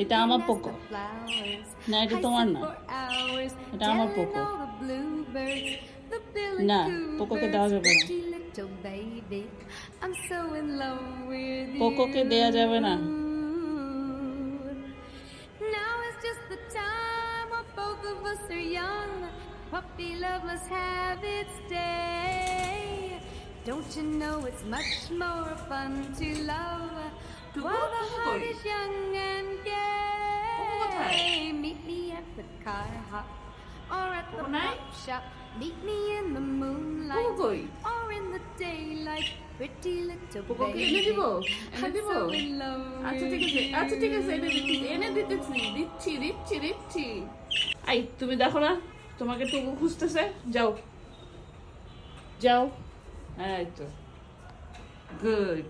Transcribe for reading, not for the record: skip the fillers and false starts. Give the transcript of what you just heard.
এটা আমার পোকো না, এটা তোমার না, এটা আমার পোকো না, পোকোকে দেওয়া যাবে না, পোকোকে দেওয়া যাবে না। Now is just the time when both of us are young. Puppy love must have its day. Don't you know it's much more fun to love while the heart is young and gay. Meet me at the car hop or at the pop shop. Meet me in the moonlight or in the daylight. Pretty little baby, I'm so in love with you. আচ্ছা ঠিক আছে, এনে দিতেছি, দিচ্ছি। I তুমি দেখো না, তোমাকে টুকু খুঁজতেছে, যাও, এই তো গুড।